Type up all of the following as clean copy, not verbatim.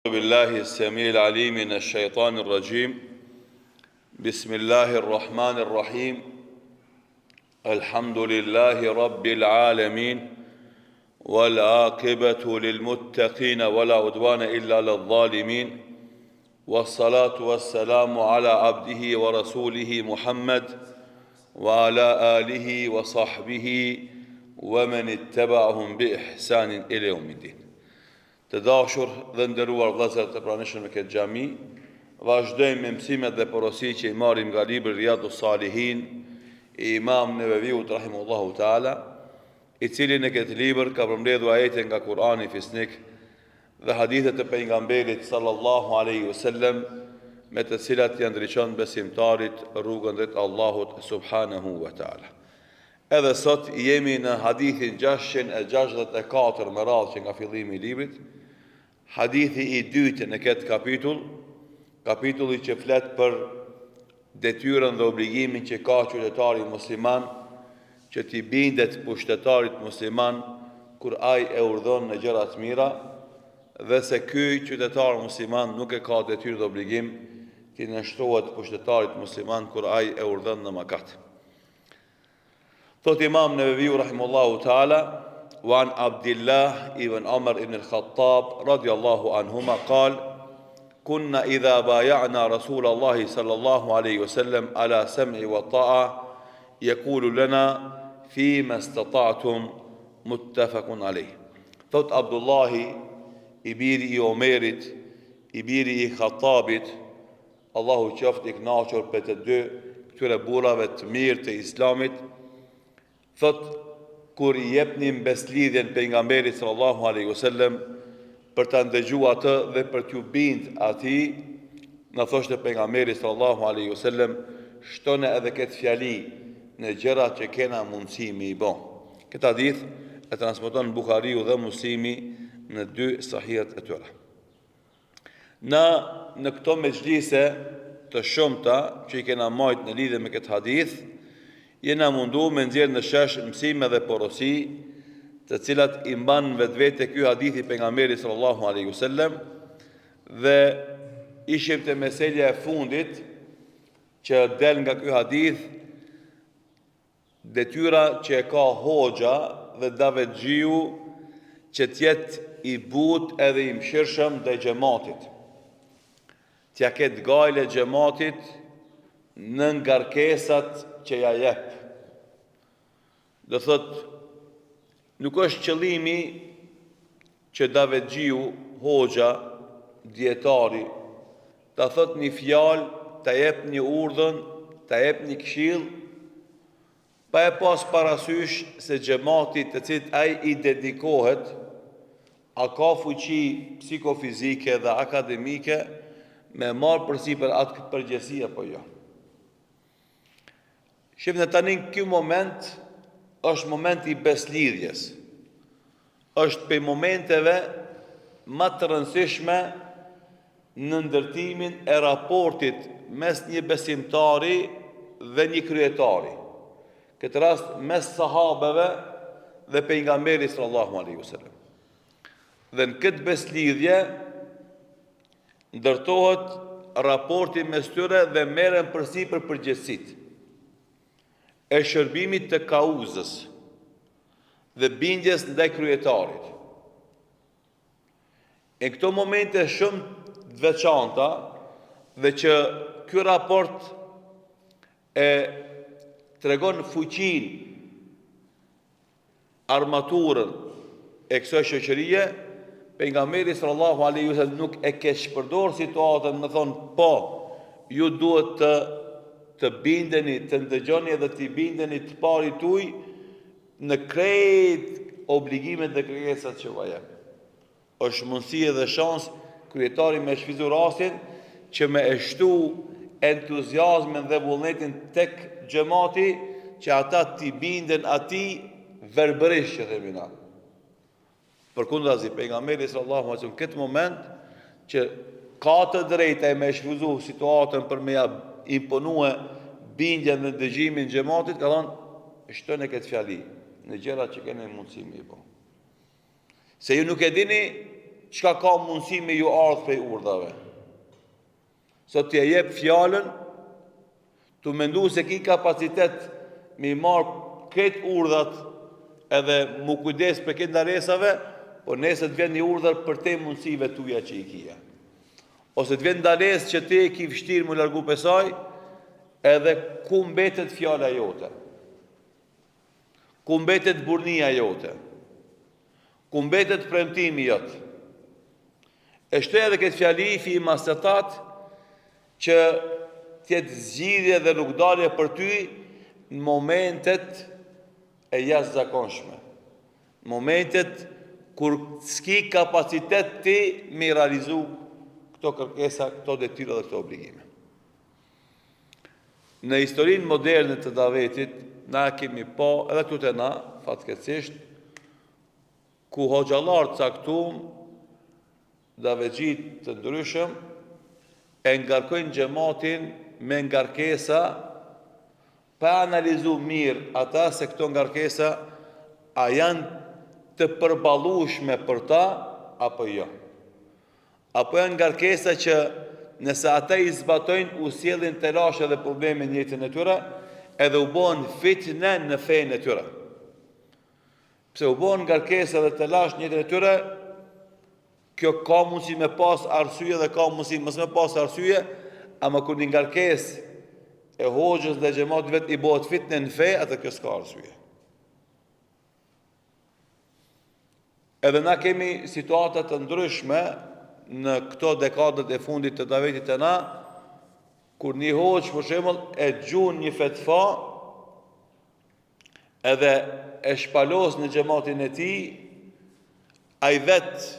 بالله السميع العليم من الشيطان الرجيم بسم الله الرحمن الرحيم الحمد لله رب العالمين والعاقبة للمتقين ولا عدوان إلا للظالمين والصلاة والسلام على عبده ورسوله محمد وعلى آله وصحبه ومن اتبعهم بإحسان إلى يوم الدين. Të dashur dhe nderuar vëllezër të pranishëm në këtë xhami, vazhdojmë me mësimet dhe porosit që i marrim nga libri Riyadus Salihin i Imam Neveviut rahimahullahu taala, i cili në këtë libër ka përmbledhur ajete nga Kurani fisnik dhe hadithe të pejgamberit sallallahu alaihi wasallam me të cilat i ndriçon besimtarit rrugën drejt Allahut subhanahu wa taala. Edhe sot jemi në hadithin 664 me radhë që nga fillimi i librit. Hadithi i dytë në këtë kapitulli që flet për detyrën dhe obligimin që ka qytetari musliman që t'i bindet pushtetarit musliman kur ai e urdhon në gjëra të mira, dhe se ky qytetar musliman nuk e ka detyrë dhe obligim t'i nështrohet pushtetarit musliman kur ai e urdhon në mëkat. Thot Imam Neveviu rahimahullahu taala: وعن عبد الله ابن عمر بن الخطاب رضي الله عنهما قال: كنا إذا بايعنا رسول الله صلى الله عليه وسلم على سمع وطاعة يقول لنا فيما استطعتم متفق عليه. Thot Abdullahi i biri i Omerit, i biri i Khattabit, Allahu qoftë i kënaqur për të dy këtyre burrave të mirë të Islamit, thot kur i jepnim beslidhjen pejgamberit sallallahu alaihi wasallam për ta ndëgjuar atë dhe për t'ju bind atij, na thoshte pejgamberi sallallahu alaihi wasallam: shtone edhe këtë fjali në gjërat që kena mundësi me i bë. Këtë hadith e transmeton Buhariu dhe Muslimi në dy sahihet e tyre. Në këto mexhlise të shumta që i kena marrë në lidhje me këtë hadith, jena mundu me nxjerrë në shesh mësime dhe porosi të cilat i mban vetvete ky hadith i pejgamberit sallallahu alaihi wasallam, dhe ishim te meselja e fundit që del nga ky hadith, detyra që e ka hoxha dhe davetxhiu që t'jetë i but edhe i mshirshëm dhe xhamatit, t'ja ketë gajle xhamatit në ngarkesat që ja jep. Do thot, nuk është qëllimi që davetxhiu, hoxha, dietari, ta thot një fjalë, ta jep një urdhën, ta jep një këshill, pa e pas parasysh se xhamati të cilit ai i dedikohet, a ka fuqi psikofizike dhe akademike me marrë përsipër atë përgjegjësi apo jo. Shifni tani në ky moment është momenti i beslidhjes. Është për momenteve më të rëndësishme në ndërtimin e raportit mes një besimtari dhe një kryetari. Këtë rast mes sahabeve dhe pejgamberit sallallahu alaihi wasallam. Dhe në këtë beslidhje ndërtohet raporti mes tyre dhe merren përsipër përgjegjësitë e shërbimit të kauzës dhe bindjes ndaj kryetarit. Në këto momente shumë të veçanta dhe që ky raport e tregon fuqinë, armaturën e kësaj shoqërie, pejgamberi sallallahu alaihi wasallam nuk e ka shpërdor situatën me thonë po, ju duhet të bindeni, të ndëgjoni dhe të bindeni të parit tuaj në krejt obligimet dhe kërkesat që vajep. Është mundësi dhe shans kryetari me shfizu rastin që me e shtu entuziazmin dhe vullnetin tek xhamati që ata t'i binden atij verbërisht që themi na. Përkundazi pejgamberi sallallahu alaihi wasallam këtë moment që ka të drejtë me shfizu situatën për me ja imponue bindjen dhe dëgjimin xhamatit, ka thonë: shtone këtë fjali në gjërat që keni mundësi me i bë. Se ju nuk e dini çka ka mundësi me ju ardhë prej urdhave. Sot t'ja jep fjalën, tu mendu se ki kapacitet me marë këtë urdhat edhe mu kujdes për këtë ndaresave, por nëse të vjen një urdhër për te mundësive tuja që i kia. Ose të vjen ndares që te ki vështirë mu largu pesaj, edhe ku mbetet fjala jote, ku mbetet burnia jote, ku mbetet premtimi jote. E shtoj edhe këtë fjali fi mastetat që tjetë zgjidhje dhe rrugdalje për ty në momentet e jashtëzakonshme, në momentet kur s'ki kapacitet ti me realizu këto kërkesa, këto detyra dhe këto obligime. Në historinë moderne të davetit, na kemi pa, edhe këtu të na, fatkeqësisht, ku hoxhallar caktum, davegjit të ndryshëm, e ngarkojnë xhamatin me ngarkesa, pa analizu mirë ata se këto ngarkesa a janë të përballueshme për ta, apo jo. Apo janë ngarkesa që nëse ata i zbatojnë, u sjellin telashe dhe probleme në jetën e tyre, edhe u bën fitne në fenë e tyre. Pse u bën ngarkesa dhe telash në jetën e tyre, kjo ka mundësi me pas arsye dhe ka mundësi mos me pas arsye, ama kur një ngarkesë e hoxhës dhe xhamatit vet i bëhet fitne në fe, atë kjo s'ka arsye. Edhe na kemi situata të ndryshme në këto dekadët e fundit të davetit të na, kur një hoxh për shembull e gjun një fetva edhe e shpalos në xhamatin e tij, ai vet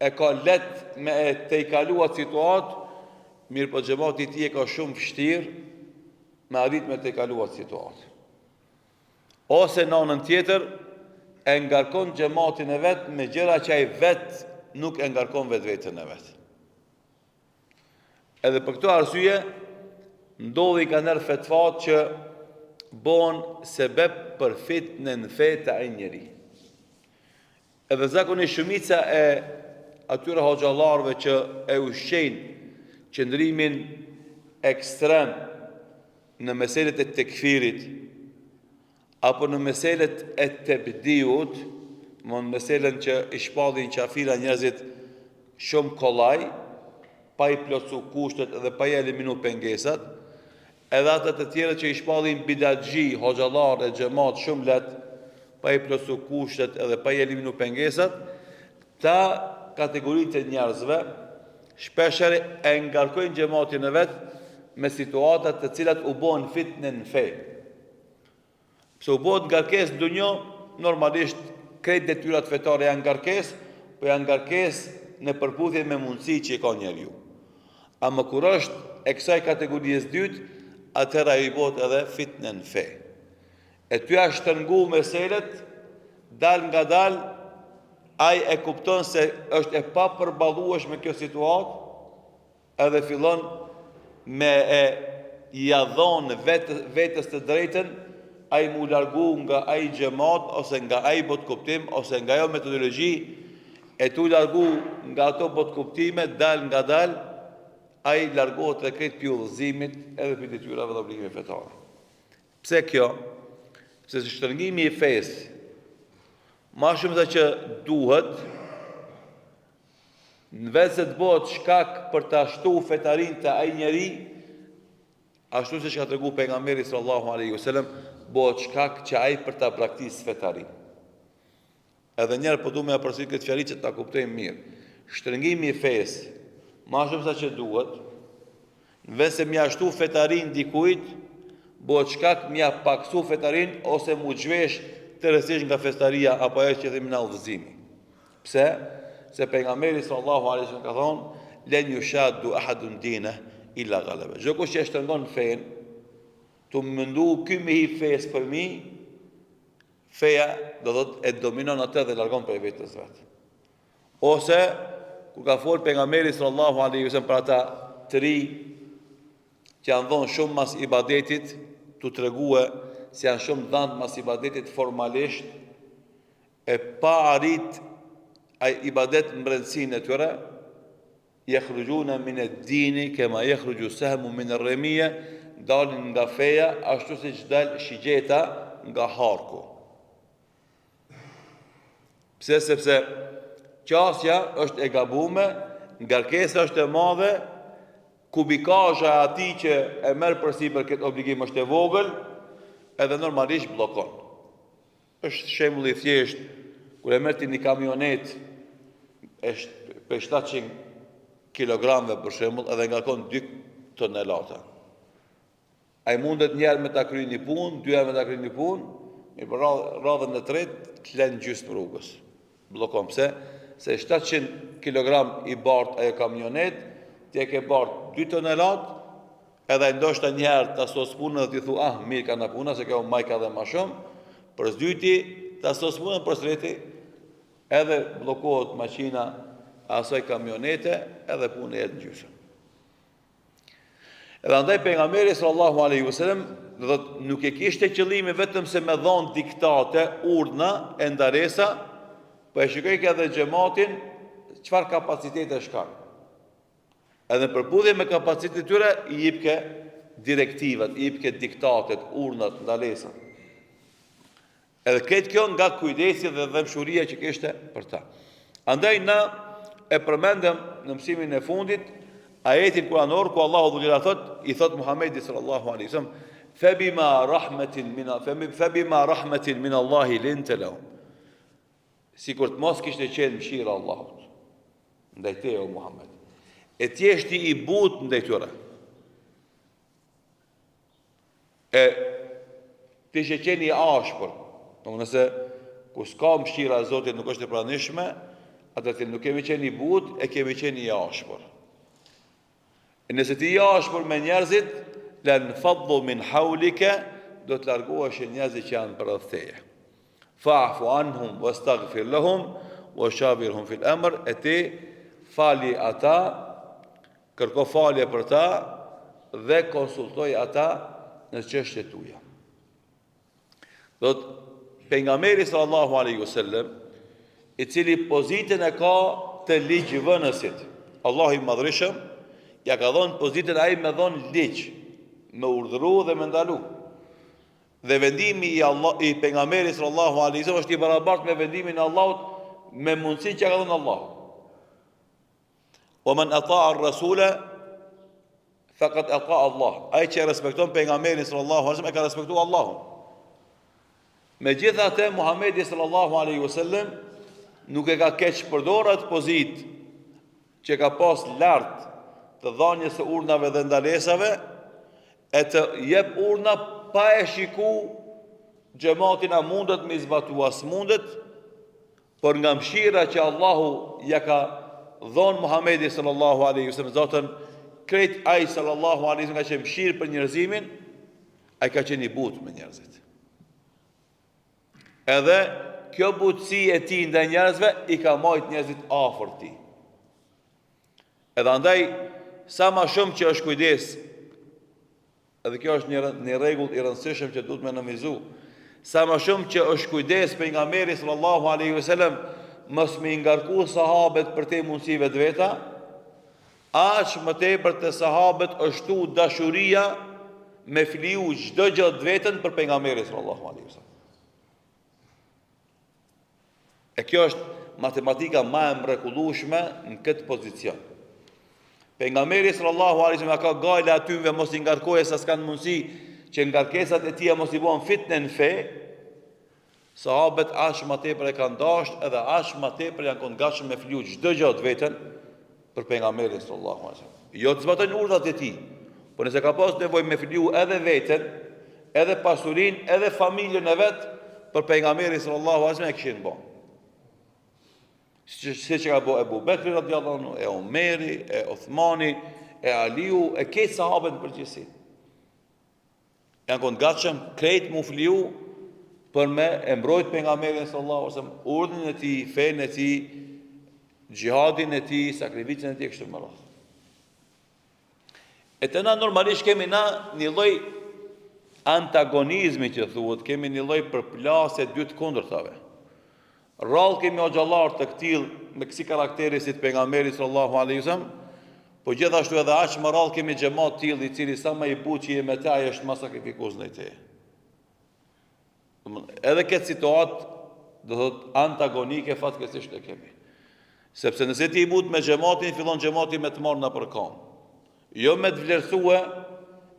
e ka let me e te i kaluat situatë, mirë po xhamati i tij e ka shumë vështirë me arrit me te i kaluat situatë. Ose në anën tjetër, e ngarkon xhamatin e vet me gjëra që ai vet nuk e ngarkon vetveten e vet. Edhe për këto arsye, ndodhi ka nërë fetvat që bon sebeb për fitnë në fe të ai njeri. Edhe zakonisht shumica e atyre hoxhallarëve që e ushqejnë qëndrimin ekstrem në meselet e tekfirit, apo në meselet e tebdiut, në meselen që i shpallin qafira njerëzit shumë kollaj, pa i plotsu kushtet dhe pa i eliminu pengesat, edhe atët të tjere që i shpallin bidatxhi, hoxhallar e xhamat shumë let, pa i plotsu kushtet edhe pa i eliminu pengesat, ta kategoritë e njerëzve shpesher e ngarkojnë xhamatin e vet me situatat të cilat u bën fitnë në fe. Pse u bën ngarkesë në dunjë, normalisht krejt detyrat fetare janë ngarkesë, po janë ngarkesë në përputhje me mundësi që i ka njeriu. Ama kur është e kësaj kategorisë dytë, atëra i bëhet edhe fitnë në fe. E ty a shtërngu meselet, dal nga dal, ai e kupton se është e pa përballueshme kjo situatë, edhe fillon me e jadhon vetës të drejtën, ai mu largu nga ai xhamat, ose nga ai bot kuptim, ose nga ajo metodologji, e tu largu nga ato bot kuptime, dal nga dal, ai largohet dhe krejt pi udhëzimit edhe pi detyrave dhe obligime fetare. Pse kjo? Pse shtërngimi i fesë, ma shumë se që duhet, në vetë se të bëhet shkak për të ashtu fetarin të ai njeri, ashtu se që ka të regu pejgamberi sallallahu alaihi wasallam, bëhet shkak që ai për të praktisë fetarin. Edhe njerë po du me apërsi këtë fjali që ta kuptojmë mirë. Shtërngimi i fesë, ma shumë se që duhet, në vetë se mja ashtu fetarin dikujt, bëhet shkak mja paksu fetarin, ose mu gjvesh të rësish nga festaria, apo e që dhimi në udhëzimi. Pse? Se pejgamberi sallallahu alaihi wasallam ka thonë, len yushaddu ahadun dine illa ghalaba. Çdo kush që shtërngon fen, tu mëndu ky me hi fesë për mi, feja do thotë e dominon atë dhe largon prej vetes vet. Ose ku ka fol pejgamberi sallallahu alaihi wasallam për ata të ri që janë dhënë shumë mas ibadetit, tu tregue se janë shumë dhënë mas ibadetit formalisht, e pa arrit ai ibadet në brendësinë e tyre, yakhrujuna min ad-dini kama yakhruju sahmu min ar-ramiya, dalin nga feja ashtu siç dal shigjeta nga harku. Pse? Sepse qasja është e gabuar, ngarkesa është e madhe, kubikazha e atij që e merr përsipër këtë obligim është e vogël, edhe normalisht bllokon. Është shembull i thjeshtë kur e merr ti një kamionet për 700 kilogramve për shembull, edhe ngarkon 2 tonelata. Ai mundet një herë me ta kryej një punë, 2 herë me ta kryej një punë, për radhën e tretë të lënë gjysmë rrugës. Bllokon. Pse? Se 700 kg i bart ajo kamionet, ti e ke bart 2 tonelat, edhe ndoshta një herë ta sos punën dhe ti thu, mirë ka na puna, se kjo maj ka dhe ma shumë, për sdyti ta sos punën, për sreti edhe bllokohet makina asaj kamionete, edhe punë jetë në gjysmë. Edhe andaj pejgamberi sallallahu alaihi wasallam nuk e kishte qëllimin vetëm se me dhon diktate, urdhna e ndaresa, po e shikoi që edhe xhamatin çfarë kapacitete shkan. Edhe në përputhje me kapacitetet e tyre i jepke direktivat, i jepke diktatet, urdhnat, ndalesat. Edhe këtë kjo nga kujdesi dhe dëmshuria që kishte për ta. Andaj na e përmendëm në mësimin e fundit ajetin kuranor ku Allahu i thot Muhamedit sallallahu alaihi wasallam, fabima rahmatin min Allahi linta lahum. Sikur të mos kishte qenë mëshira e Allahut ndaj teje o Muhammed. E tjeshti i but ndaj tyre. E ti që qeni i ashpër, nëse ku s'ka mëshira e Zotit nuk është e pranishme, atëherë nuk kemi qenë i but, e kemi qenë i ashpër. E nëse ti i ashpër me njerëzit, lan faddu min hawlika, do të largohesh njerëzit që janë përreth teje. Fa'fu anhum wastaghfir lahum washawirhum fil amr, e ti fali ata, kërko falje për ta dhe konsultoj ata në çështjet tuaja. Do të pejgamberi sallallahu alaihi wasallam, i cili pozitën e ka të ligjvënësit, Allahu i madhreshëm ja ka dhënë pozitën ai me dhon ligj, me urdhëru dhe me ndalu. Dhe vendimi i pejgamberit sallallahu alaihi wasallam është i barabartë me vendimin e Allahut, me mundësinë që ka dhënë Allahu. Wa man ata'a ar-rasula faqad ata'a Allah. Ai që respekton pejgamberin sallallahu alaihi wasallam e ka respektuar Allahun. Megjithatë Muhamedi sallallahu alaihi wasallam nuk e ka keq përdorur atë pozitë që ka pas lart të dhënies së urdhnave dhe ndalesave, e të jep urdhna pa e shiku xhamatin a mundet me zbatu as mundet, por nga mëshira që Allahu ja ka dhon Muhamedi sallallahu alaihi wasallam, zotën krejt ai sallallahu alaihi wasallam ka qenë mëshirë për njerëzimin, ai ka qenë i butë me njerëzit. Edhe kjo butësi e tij ndaj njerëzve i ka marrë njerëzit afër tij. Edhe andaj sa më shumë që është kujdes, edhe kjo është një rregull i rëndësishëm që duhet me nënvizu, sa më shumë që është kujdes pejgamberi sallallahu alaihi wasallam mos me ngarku sahabët për te mundësive të veta, aq më tepër te sahabët është tu dashuria me fliu çdo gjë të vetën për pejgamberin sallallahu alaihi wasallam. E kjo është matematika më e mrekullueshme në këtë pozicion. Pejgamberi sallallahu alaihi wasallam ka gale atyve mos i ngarkoje sa s'kan mundësi që ngarkesat e tija mos i bëhen fitnë në fe. Sahabët aq më tepër e kanë dashur, edhe aq më tepër janë qenë gatshëm me fliu çdo gjë të vetën për pejgamberin sallallahu alaihi wasallam. Jo të zbatojnë urdhat e tij, por nëse ka pas nevojë me fliu edhe veten, edhe pasurinë, edhe familjen e vet për pejgamberin sallallahu alaihi wasallam e kishin bën. Se që ka bo Ebu Bekri radiallahu anhu, e Omeri, e Uthmani, e Aliu, e këtë sahabët në përgjithësi. Janë konë gatshëm krejt mu fliu për me e mbrojt pejgamberin sallallahu alaihi wasallam, urdhën e tij, fenë e tij, xhihadin e tij, sakrificën e tij kështu me radhë. E të na normalisht kemi na një lloj antagonizmi që thuhet, kemi një lloj përplasje dy të kundërtave. Rrallë kemi xhallar të këtill me kësi karakteri si të pejgamberit sallallahu alaihi wasallam, po gjithashtu edhe aq më rrallë kemi xhamat tillë i cili sa më i buçi e me të ai është më sakrifikues ndaj teje. Edhe këtë situatë do thot antagonike fatkeqësisht e kemi. Sepse nëse ti i but me xhamatin, fillon xhamati me të marrë në përkam. Jo me të vlerësue,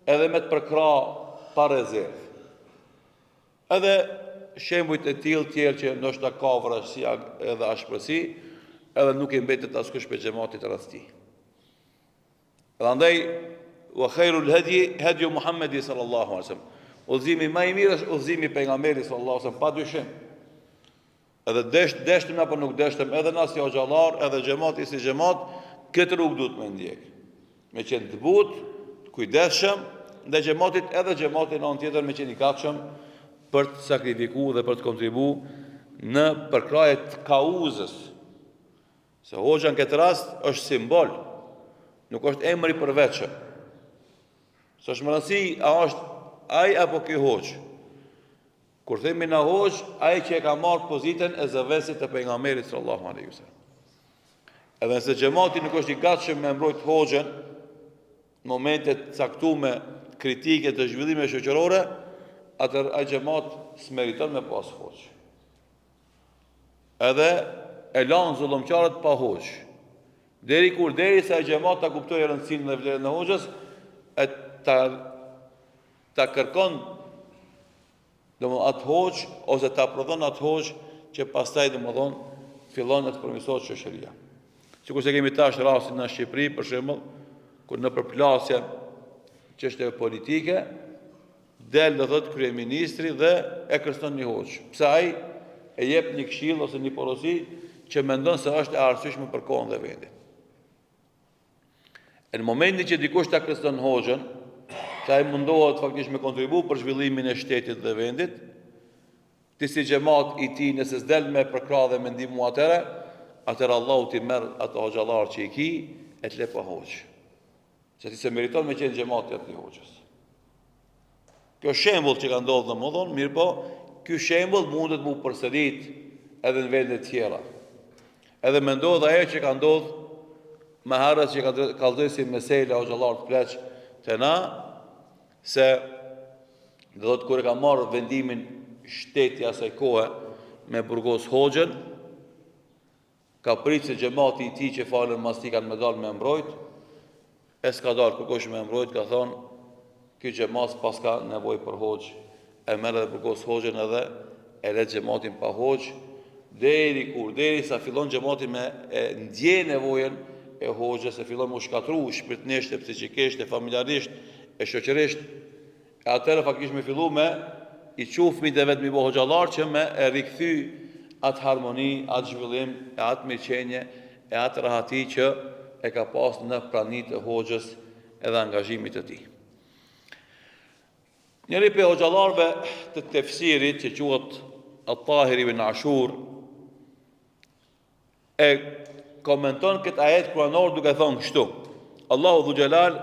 edhe me të përkra pa rezervë. Edhe shembujt e tjerë që ndoshta ka vrasësi edhe ashpërsi, edhe nuk i mbetet askush për xhamatit rasti. Dhe andaj wa khairul hadi Muhammedi sallallahu alaihi wasallam. Udhëzimi më i mirë është udhëzimi i pejgamberit sallallahu alaihi wasallam, padyshim. Edhe deshtëm apo nuk deshtëm, edhe na si xhallar, edhe xhamati si xhamat, këtë rrugë duhet me ndjek. Me qenë të butë, të kujdesshëm, ndaj xhamatit edhe xhamatin anë tjetër me qenë i gatshëm për të sakrifikuar dhe për të kontribuar në përkraje të kauzës. Se hoxha në këtë rast është simbol, nuk është emër i përveçëm. S'është më rëndësi a është ai apo ky hoxh. Kur themi na hoxh, ai që e ka marrë pozitën e zëvendësit të pejgamberit sallallahu alaihi wasallam. Edhe nëse xhamati nuk është i gatshëm me mbrojt hoxhën në momentet caktuar kritike të zhvillimeve shoqërore, atëherë ai xhamat s'meriton me pas hoxh. Edhe e lanë zullumqarët pa hoxh. Derisa ai xhamat ta kuptojë rëndësinë dhe vlerën e hoxhës, e ta kërkon atë hoxh ose ta prodhon atë hoxh që pastaj fillon të përmirësohet shoqëria. Sikur se kemi tash rastin në Shqipëri, për shembull, kur në përplasje çështjeve politike del do thotë kryeministri dhe e kërcënon një hoxh. Pse ai e jep një këshill ose një porosi që mendon se është e arsyeshme për kohën dhe vendin. Në momentin që dikush ta kërcënon hoxhën, që ai mundohet faktikisht me kontribu për zhvillimin e shtetit dhe vendit, ti si xhamat i tij nëse s'del me përkrah dhe me ndihmu atëherë Allahu ti merr ato xhallar që i ki e të le pa hoxh. Se ti se meriton me qenë xhamati aty hoxhës. Kjo shembull që ka ndodhur domodin, mirë po, ky shembull mundet mu përsërit edhe në vende të tjera. Edhe mendohet ajo që ka ndodhur me harës që ka kallëzuar mesela o xhallar të pleq të na, se do të kur e ka marrë vendimin shteti asaj kohe me burgos hoxhën, ka pritë se xhamati i tij që falën mas tij kanë me dalë me mbrojt, e s'ka dalë kërkosh me mbrojt, ka thonë, ky xhamat pas ka nevojë për hoxh, e merr dhe burgos hoxhën edhe e le xhamatin pa hoxh, derisa fillon xhamati me ndje nevojën e hoxhës, e fillon me u shkatru shpirtërisht, psikikisht, familjarisht, e shoqërisht, e atëherë faktikisht me fillu me i qufmi dhe vetë mi bo hoxhallar që me e rikthy atë harmoni, atë zhvillim, e atë mirëqenje, e atë rahati që e ka pas në pranit e hoxhës edhe angazhimit të tij. Njëri për hoxhallarve të tefsirit që quhet At-Tahir ibn Ashur e komenton këtë ajet kuranor duke thonë kështu: Allahu dhu xhelal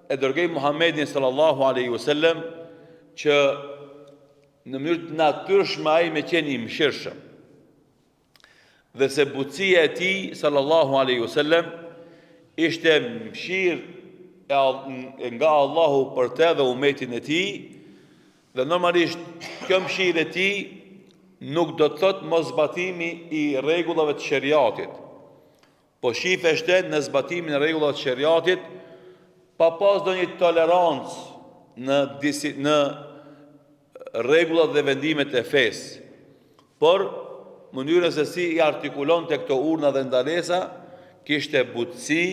e dërgoi Muhammedin sallallahu alaihi wasallam që në mënyrë të natyrshme ai me qenë i mëshirshëm. Dhe se butësia e tij sallallahu alaihi wasallam ishte mëshirë nga Allahu për te dhe umetin e tij, dhe normalisht kjo mëshirë e tij nuk do të thotë mosbatimi i rregullave të shariatit, po shifeshte në zbatimin e rregullave të shariatit pa pas ndonjë tolerancë në rregullat dhe vendimet e fesë, por mënyrën se si i artikulon të këto urna dhe ndalesa, kishte butësi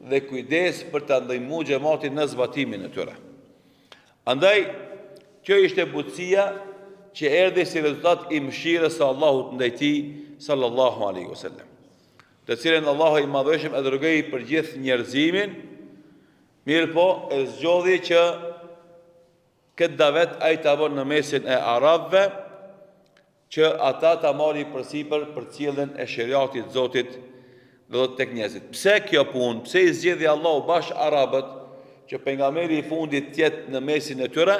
dhe kujdes për të ndihmuar xhamatin në zbatimin e tyre. Andaj, kjo ishte butësia që erdhi si rezultat i mëshirës së Allahut ndaj tij sallallahu alaihi wasallam, të cilën Allahu i madhëshëm e dërgoi për gjithë njerëzimin, mirë po e zgjodhi që këtë davet ai ta vënë në mesin e arabëve, që ata ta marrin përsipër për cilën e shariatit Zotit dhe tek njerëzit. Pse kjo punë? Pse i zgjedhi Allahu bash arabët që pejgamberi i fundit të jetë në mesin e tyre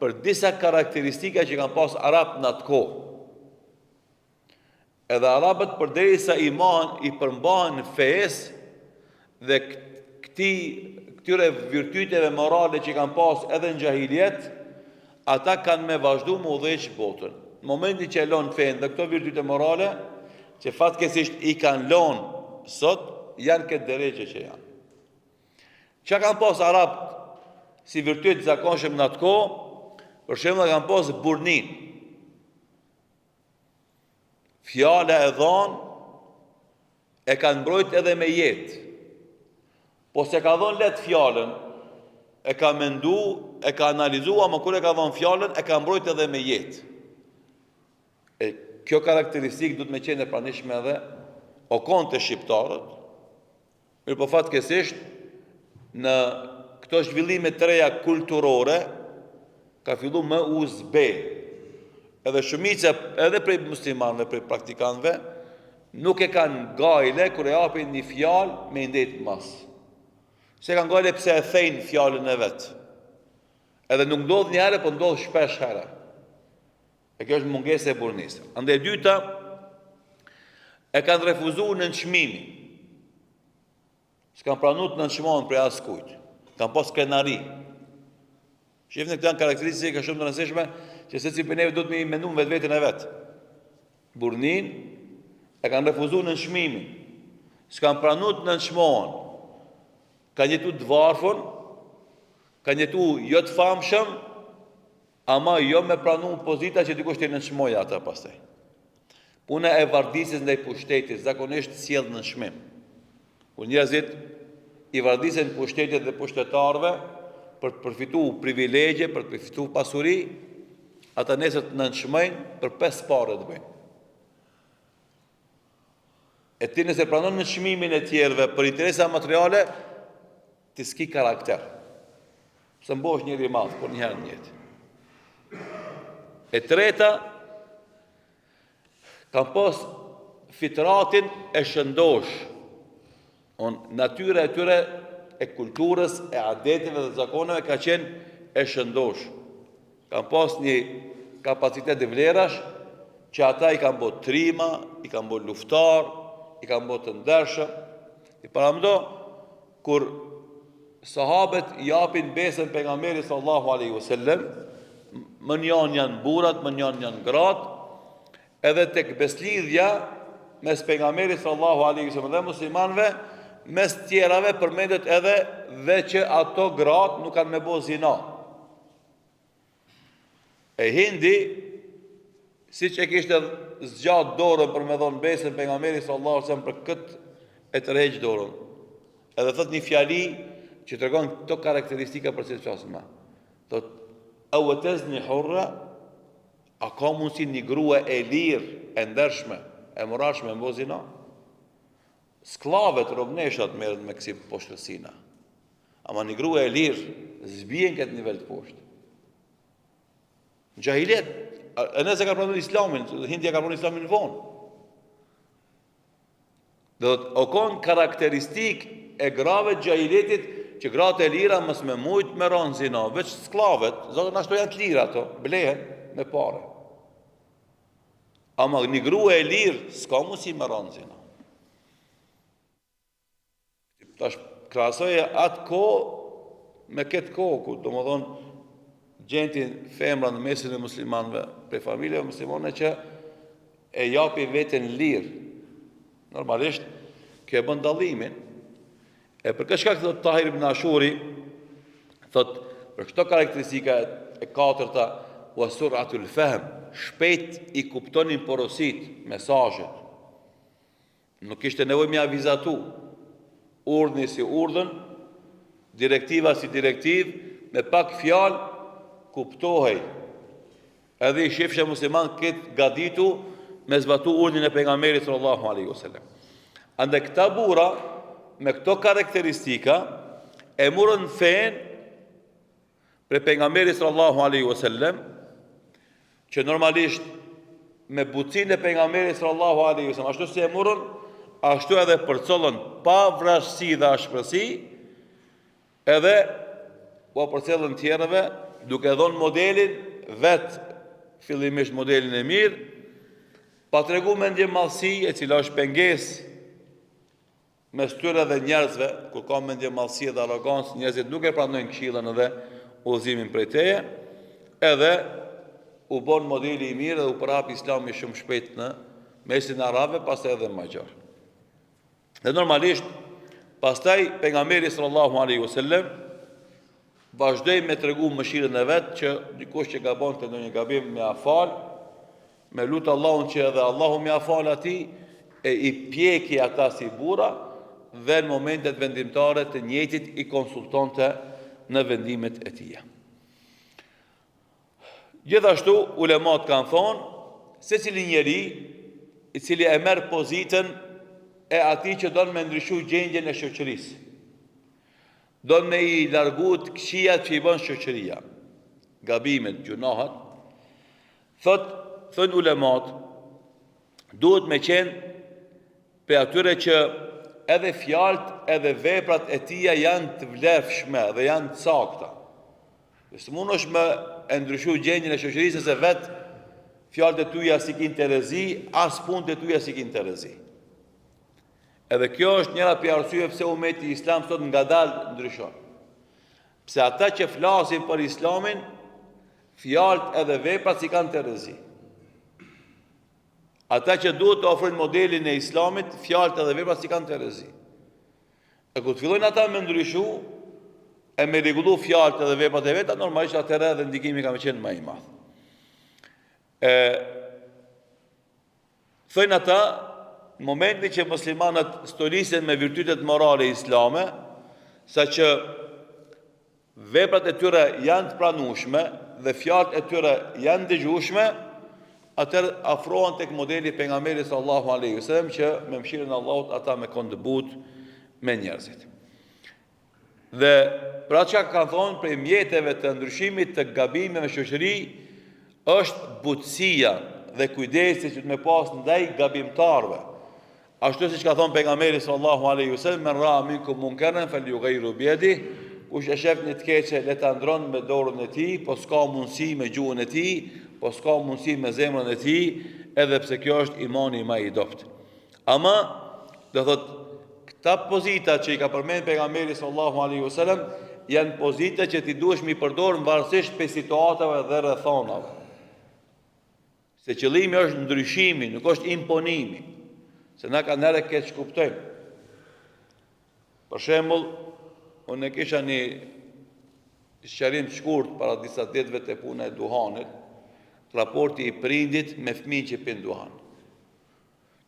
për disa karakteristika që kanë pas arabët në atë kohë. Edhe arabët përderisa i përmbahen fesë dhe këtyre virtyteve morale që kanë pas edhe në gjahiljet, ata kanë me vazhdu më udhëheq botën. Në momentin që e lonë fenë dhe këto virtyte morale, që fatkesisht i kanë lonë sot, janë këtë deregje që janë. Që kanë pas arabët si virtyt zakonshëm në atë kohë, për shembull kanë pas burnin. Fjala e dhanë e kanë mbrojt edhe me jetë. Po se ka dhënë letë fjallën, e ka mendu, e ka analizu, ama kur e ka dhënë fjallën, e ka mbrojt edhe me jetë. E kjo karakteristikë du të me qenë e pranishme edhe o konë të shqiptarët, mirë po fatkesisht, në këto zhvillime të reja kulturore, ka fillu më uzbe. Edhe shumica, edhe prej muslimanëve, prej praktikanëve, nuk e kanë gajle kër e apin një fjalë me ndetë masë. Se kanë gajle pse e thejnë fjallën e vetë. Edhe nuk ndodhë një herë, po ndodhë shpesh herë. E kjo është mungese e burnisë. Ande dyta, e kanë refuzu në nëshmimi. S'kanë pranut në nëshmonë prej asë kujtë. Kanë pas krenari. Shifnë këtë janë karakteristikë shumë të nësishme, që se si për neve do të me i menu vetë vetën e vetë. Burnin, e kanë refuzu në nëshmimi. S'kanë pranut në nëshmonë. Kanë jetu të varfën, kanë jetu jo të famshëm, ama jo me pranu pozita që dikush të nënshmoja ata pastaj. Puna e vardisis ndaj pushtetit, zakonisht sjell nënshmim. Kur njerëzit i vardisen pushtetit dhe pushtetarëve për të përfitu privilegje, për të përfitu pasuri, ata nesër të nënshmojnë për 5 pare të bëjnë. E ti nëse pranon nënshmimin e tjerëve për interesa materiale, ti s'ki karakter. Se mbosh njëri madhë, por njëherë njëtë. E treta, kam pas fitratin e shëndosh. Natyra e tyre e kulturës, e adeteve dhe zakoneve ka qenë e shëndosh. Kam pas një kapacitet dhe vlerash, që ata i kam bot trima, i kam bot luftar, i kam bot të ndershëm. I paramdo, kur sahabet japin besën pejgamberit sallallahu alaihi wasallam, më njën janë burat, më njën janë gratë, edhe tek beslidhja mes pejgamberit sallallahu alaihi wasallam dhe muslimanëve, mes tjerave përmendet edhe dhe që ato gratë nuk kanë me bo zina. E Hindi, si që kishte zgjatë dorën për me dhonë besën pejgamberit sallallahu alaihi wasallam për këtë e tërheq dorën. Edhe thot një fjali që të regon këto karakteristika për se të qasën ma. Thot, awetez një hurra, a ka mundësi një grua e lirë, e ndershme, e morashme, e mbozina? Sklavet, robneshat merët me kësi poshtësina. Ama një grua e lirë, zbjen këtë nivel të poshtë. Në gjahiljet, e nëse ka pranuar islamin, Hindja ka pranuar islamin në vonë. Dhe o konë karakteristik e grave të gjahiljetit, që gratë e lira mës me mujtë me ranë zina, veç sklavet, zotë ashtu janë të lira ato, blehen me pare. Ama një grua e lirë, s'ka mundësi me ranë zina. Tash krahasoje atë kohë me këtë kohë, ku do më thonë gjentin femra në mesin e muslimanëve, prej familjeve muslimane që e japi vetën lirë. Normalisht, kjo e bën dallimin. E për këtë shkak thot Tahir ibn Ashuri, thot për këto karakteristika e katërta, wa sur'atul fahm, shpejt i kuptonin porosit, mesazhet. Nuk kishte nevojë me avizatu, urdhni si urdhën, direktiva si direktiv, me pak fjalë kuptohej. Edhe i shifshe musliman këtë gaditu me zbatu urdhin e pejgamberit sallallahu alaihi wasallam. Ande këta burra me këto karakteristika e murën fen për pejgamberit sallallahu alaihi wasallam, që normalisht me butësinë e pejgamberit sallallahu alaihi wasallam, ashtu si e murën, ashtu edhe përcollën pa vrasësi dhe ashpërsi, edhe po përcjellën tjerëve, duke dhënë modelin vetë fillimisht modelin e mirë, pa tregu mendje madhësi e cila është pengesë mes tyre dhe njerëzve, kur ka mendje madhësi dhe arrogancë, njerëzit nuk e pranojnë këshillën edhe udhëzimin prej teje, edhe u bon modeli i mirë dhe u prap Islami shumë shpejt në mesin e arabëve, pastaj edhe më gjatë. Dhe normalisht, pastaj pejgamberi sallallahu alaihi wasallam vazhdoi me tregu mëshirën e vet që dikush që gabonte ndonjë gabim me afal, me lutë Allahun që edhe Allahu me afal atij e i pjeki ata si burra dhe në momentet vendimtare të njëjtit i konsultonte në vendimet e tija. Gjithashtu, ulemat kanë thonë, se cili njeri i cili e merr pozitën e atij që don me ndryshu gjendjen e shoqërisë, don me i largu të këqijat që i bën shoqëria, gabimet, gjunahat, thënë ulemat, duhet me qenë për atyre që edhe fjalët edhe veprat e tija janë të vlefshme dhe janë të sakta. Së mund është me e ndryshu gjendjen e shoqërisë se vetë fjalët e tuja si kin të rezi, as punët e tuja si kin të rezi. Edhe kjo është njëra për arsye pse ummeti islam sot ngadalë ndryshon. Pse ata që flasin për islamin, fjalët edhe veprat si kanë të rezi. Ata që duhet të ofrojnë modelin e islamit, fjalët edhe veprat si kanë të rezi. E kur të fillojnë ata me ndryshu, e me rregullu fjalët edhe veprat e veta, normalisht atëherë edhe ndikimi ka me qenë më i madh. Thojnë ata, në momentin që muslimanët stolisen me virtytet morale islame, sa që veprat e tyre janë të pranueshme dhe fjalët e tyre janë dëgjueshme, atër afrohen tek modeli pejgamberit sallallahu alaihi wasallam që me mëshirën e Allahut ata me kon të butë me njerëzit. Dhe pra çka kanë thonë prej mjeteve të ndryshimit të gabimeve me shoqëri është butësia dhe kujdesi që të me pas ndaj gabimtarve. Ashtu siç ka thonë pejgamberi sallallahu alaihi wasallam, men ra minkum munkaran falyughayyiru bi yadihi, kush e shef një të keqe le ta ndron me dorën e tij, po s'ka mundësi me gjuhën e tij, po s'ka mundësi me zemrën e tij, edhe pse kjo është imani më i dobët. Ama do thot këta pozita që i ka përmend pejgamberi sallallahu alaihi wasallam janë pozita që ti duhesh mi përdor varësisht për situatave dhe rrethonave. Se qëllimi është ndryshimi, nuk është imponimi. Se na ka nere keq kuptojmë. Për shembull, unë kisha një sqarim të shkurt para disa ditëve të puna e duhanit, raporti i prindit me fëmijë që pin duhan.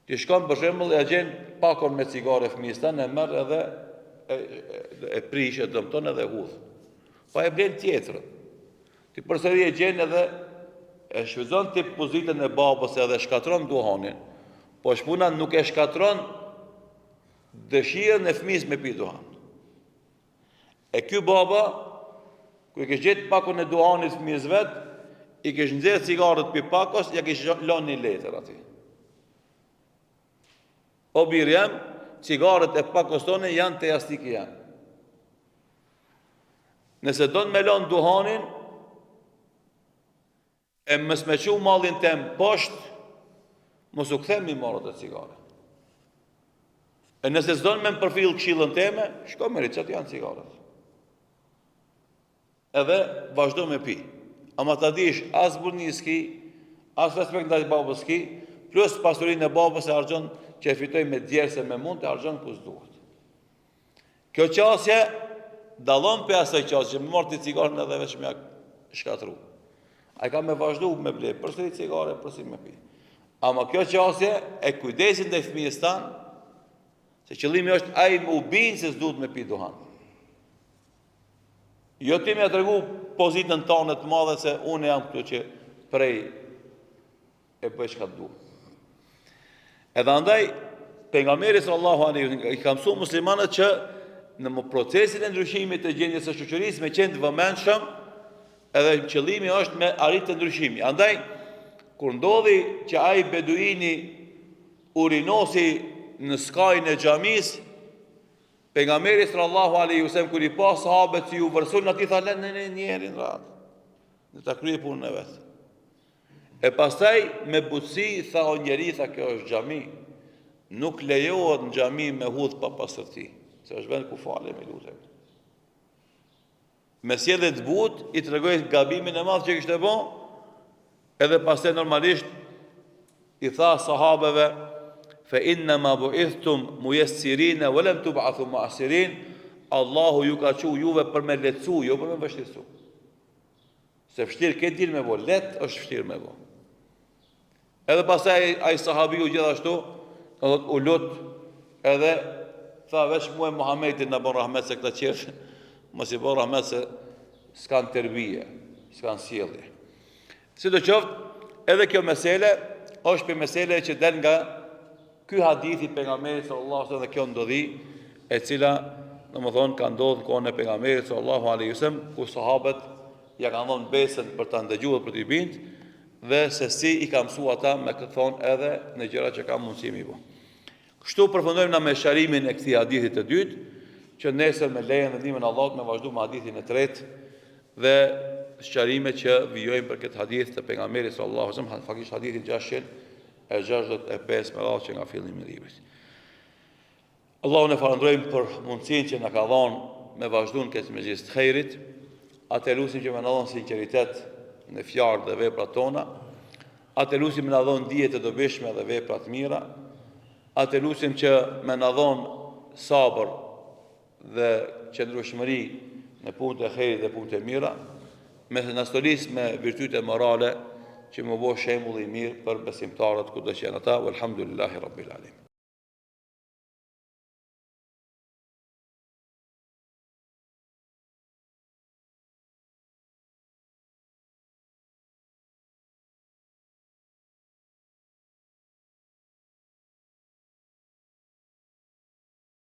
Ti shkon për shembull e gjen pakon me cigare fëmijës tanë, e merr edhe e prish e dëmton edhe hudh. Po e blen tjetrën. Ti përsëri e gjen edhe e shfrytëzon ti pozitën e babës edhe shkatron duhanin. Po shpuna nuk e shkatron dëshirën e fëmijës me pi duhan. E ky baba, ku i kishte gjetë pakun e duhanit fëmijës vet, i kishte nxjerrë cigaret pi pakos, ja kishte lënë një letër aty. O birjem, cigaret e pakos tone janë të jastiki janë. Nëse do në me lënë duhanin, e mësmequ mallin tem poshtë, mos u kthem mi marrë të cigare. E nëse s'do në me më përfil këshillën teme, shko me rritë, që janë cigaret. Edhe vazhdo me pi. Ama ta dish, as burni s'ki, as respekt ndaj babës s'ki, plus pasurinë e babës e harxhon që e fitoj me djerë se me mund të harxhon kus duhet. Kjo qasje dallon për asaj qasje që më marrë të cigarën edhe veç me shkatru. A i ka me vazhdu me ble, përsëri cigare, përsëri me pi. Ama kjo qasje e kujdesin dhe fëmijës tanë, se qëllimi është ai u binë se s'duhet me pi duhan. Jo ti me tregu pozitën tonë të madhe se unë jam këtu që prej e bëj çka du. Edhe andaj pejgamberi sallallahu alaihi wasallam i ka mësuar muslimanët që në procesin e ndryshimit të gjendjes së shoqërisë me qenë të vëmendshëm, edhe qëllimi është me arritë të ndryshimi. Andaj kur ndodhi që ai beduini urinosi në skajin e xhamisë, pejgamberi sallallahu alaihi wasallam kur i pa sahabët si u vërsun, ati tha lënë një herë në radhë, në ta kryej punën e vet. E pastaj me butësi tha o njeri, tha kjo është xhami. Nuk lejohet në xhami me hudh pa pastërti, se është vend ku fale me lutem. Me sjellje të butë i tregoi gabimin e madh që kishte bën, edhe pastaj normalisht i tha sahabeve, fa inna ma bu'ithtum muyassirin wa lam tub'athu mu'assirin, Allahu ju ka thënë juve për me lehtësu, jo për me vështirësu. Se vështirë ke dil me bo, let është vështirë me bo. Edhe pastaj ai sahabiu gjithashtu, u lut, edhe tha veç mua Muhamedit na bën rahmet se këta qersh, mos i bën rahmet se s'kan terbije, s'kan sjellje. Sidoqoftë, edhe kjo mesele është për mesele që del nga ky hadith i pejgamberit sallallahu alaihi wasallam dhe kjo ndodhi e cila domethënë ka ndodhur në kohën e pejgamberit sallallahu alaihi wasallam, ku sahabët ja kanë dhënë besën për ta ndëgjuar për t'i bind, dhe se si i ka mësuar ata me këtë thonë edhe në gjëra që ka mundësi mi bë. Kështu përfundojmë na me sharimin e këtij hadithi të dytë, që nesër me lejen dhe ndihmën e Allahut me vazhdu me hadithin e tretë dhe sqarimet që vijojnë për këtë hadith të pejgamberit sallallahu alaihi wasallam, faktikisht hadithin 665 me radhë që nga fillimi i librit. Allahun e falenderojmë për mundësinë që na ka dhënë me vazhdu në këtë mëjlis të xhairit. Atë lutim që më na dhon sinqeritet në fjalë dhe veprat tona. Atë lutim më na dhon dije të dobishme dhe vepra të mira. Atë lutim që më na dhon sabër dhe qëndrueshmëri në punët e xhairit dhe punët e mira, me nastolis me virtyte morale që më bëj shembull i mirë për besimtarët kudo që janë ata. Walhamdulillahi rabbil alamin.